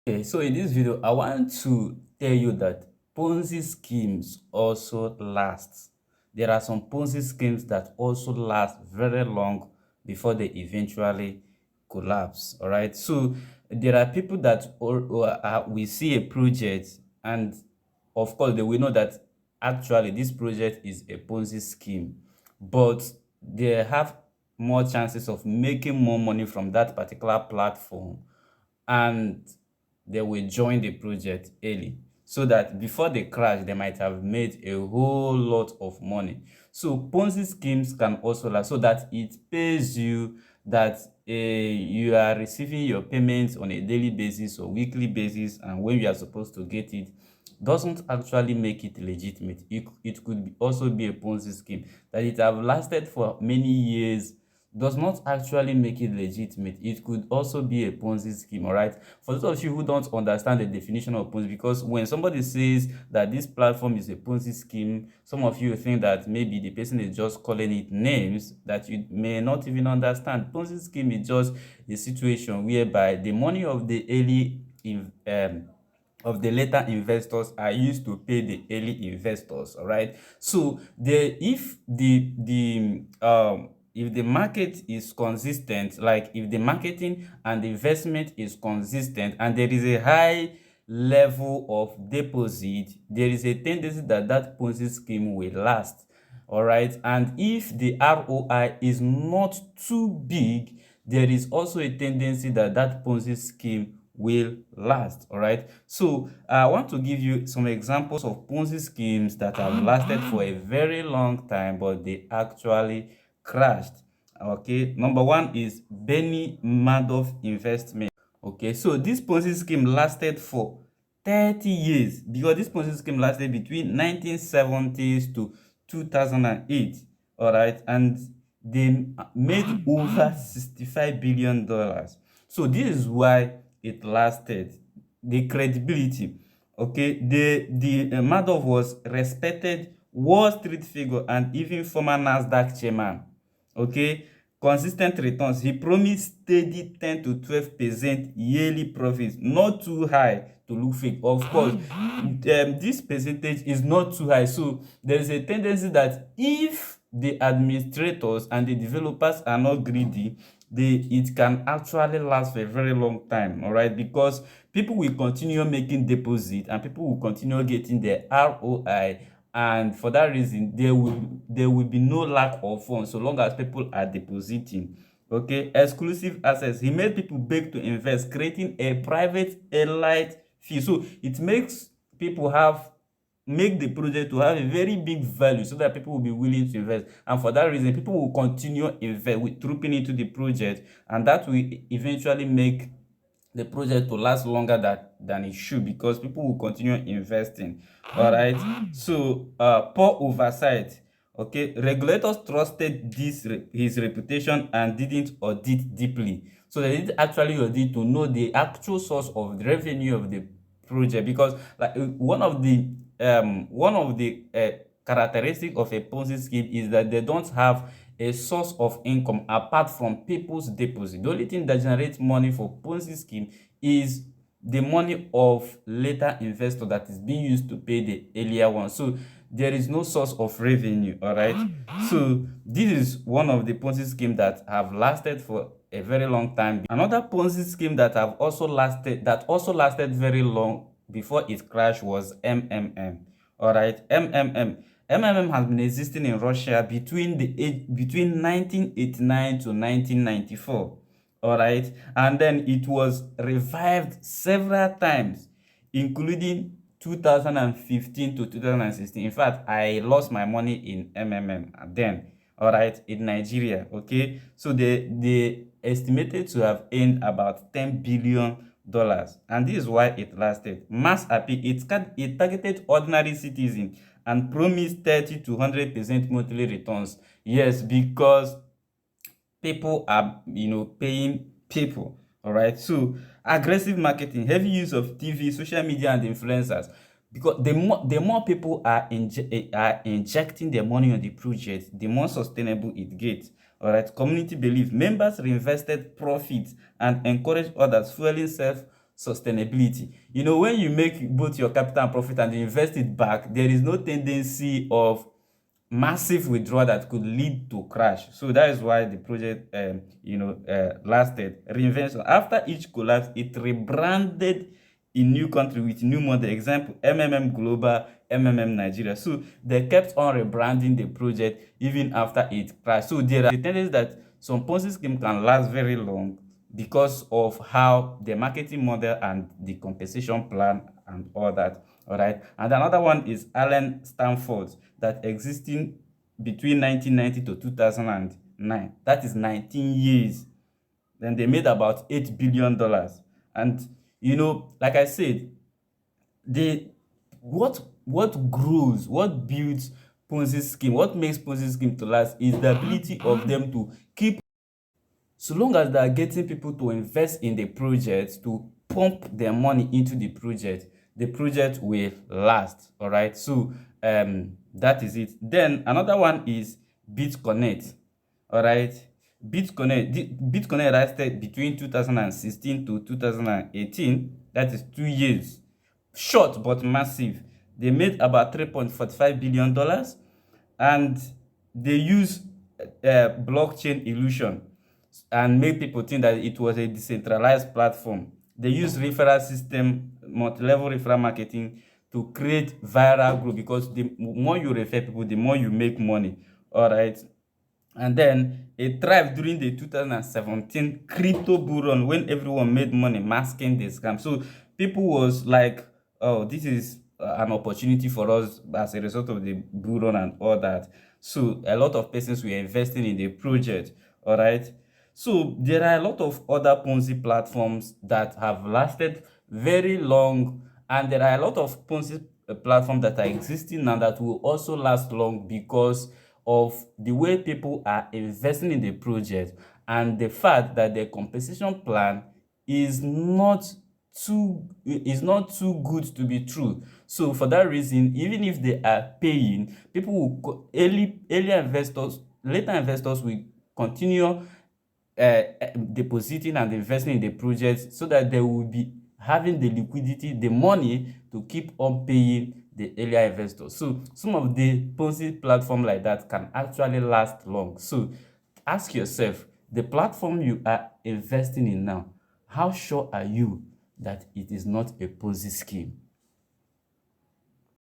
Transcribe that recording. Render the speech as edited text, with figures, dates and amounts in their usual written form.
Okay, so in this video, I want to tell you that Ponzi schemes also last. There are some Ponzi schemes that also last very long before they eventually collapse. All right, so there are people that we see a project, and of course, they will know that actually this project is a Ponzi scheme, but they have more chances of making more money from that particular platform, and they will join the project early so that before they crash they might have made a whole lot of money. So Ponzi schemes can also last, so that it pays you that you are receiving your payments on a daily basis or weekly basis, and when you are supposed to get it doesn't actually make it legitimate. It could also be a Ponzi scheme. That it have lasted for many years does not actually make it legitimate. It could also be a Ponzi scheme, all right? For those of you who don't understand the definition of Ponzi, because when somebody says that this platform is a Ponzi scheme, some of you think that maybe the person is just calling it names that you may not even understand. Ponzi scheme is just a situation whereby the money of the later investors are used to pay the early investors. All right, so if the market is consistent, like if the marketing and the investment is consistent and there is a high level of deposit, there is a tendency that that Ponzi scheme will last. All right, and if the ROI is not too big, there is also a tendency that that Ponzi scheme will last. All right, so I want to give you some examples of Ponzi schemes that have lasted for a very long time but they actually crashed. Okay, number one is Benny Madoff investment. Okay, so this Ponzi scheme lasted for 30 years, because this Ponzi scheme lasted between 1970s to 2008. All right, and they made over $65 billion. So this is why it lasted. The credibility. Okay, the Madoff was respected Wall Street figure and even former Nasdaq chairman. Okay, consistent returns. He promised steady 10 to 12% yearly profits, not too high to look fake. Of course, this percentage is not too high, so there is a tendency that if the administrators and the developers are not greedy, it can actually last for a very long time. All right, because people will continue making deposit and people will continue getting their ROI, and for that reason there will be no lack of funds so long as people are depositing. Okay, exclusive access. He made people beg to invest, creating a private elite fee, so it makes people make the project to have a very big value so that people will be willing to invest, and for that reason people will continue invest with trooping into the project, and that will eventually make the project to last longer than it should, because people will continue investing. All right, so poor oversight. Okay, regulators trusted his reputation and didn't audit deeply, so they didn't actually audit to know the actual source of the revenue of the project, because like one of the characteristic of a Ponzi scheme is that they don't have a source of income apart from people's deposit. The only thing that generates money for Ponzi scheme is the money of later investor that is being used to pay the earlier one. So there is no source of revenue. All right, so this is one of the Ponzi scheme that have lasted for a very long time. Another Ponzi scheme that also lasted very long before it crashed was MMM. All right, MMM has been existing in Russia between 1989 to 1994. All right, and then it was revived several times, including 2015 to 2016. In fact, I lost my money in MMM then. All right, in Nigeria. Okay, so they estimated to have earned about $10 billion, and this is why it lasted. Mass appeal. It targeted ordinary citizens and promised 30 to 100% monthly returns. Yes, because people are paying people. All right, so aggressive marketing, heavy use of TV, social media, and influencers, because the more people are injecting their money on the project, the more sustainable it gets. All right, community belief. Members reinvested profits and encouraged others, fueling sustainability. You know, when you make both your capital and profit and you invest it back, there is no tendency of massive withdrawal that could lead to crash. So that is why the project lasted. Reinvention. After each collapse, it rebranded in new country with new model. Example, MMM Global, MMM Nigeria. So they kept on rebranding the project even after it crashed. So there are the tendency that some Ponzi scheme can last very long because of how the marketing model and the compensation plan and all that. All right. And another one is Allen Stanford, that existing between 1990 to 2009. That is 19 years. Then they made about $8 billion. And you know, like I said, the what grows, what builds Ponzi scheme, what makes Ponzi scheme to last is the ability of them to keep, so long as they are getting people to invest in the project, to pump their money into the project will last. All right. So that is it. Then another one is BitConnect. All right. BitConnect lasted between 2016 to 2018. That is 2 years. Short but massive. They made about $3.45 billion, and they use blockchain illusion and make people think that it was a decentralized platform. They use referral system, multi-level referral marketing to create viral growth, because the more you refer people, the more you make money. All right. And then it thrived during the 2017 crypto bull run when everyone made money masking the scam. So people was like, oh, this is an opportunity for us as a result of the bull run and all that. So a lot of persons were investing in the project. All right. So there are a lot of other Ponzi platforms that have lasted very long, and there are a lot of Ponzi platforms that are existing now that will also last long because of the way people are investing in the project and the fact that the compensation plan is not too good to be true. So for that reason, even if they are paying, people will later investors will continue depositing and investing in the project, so that they will be having the liquidity, the money to keep on paying the earlier investors. So some of the Ponzi platform like that can actually last long. So ask yourself, the platform you are investing in now, how sure are you that it is not a Ponzi scheme?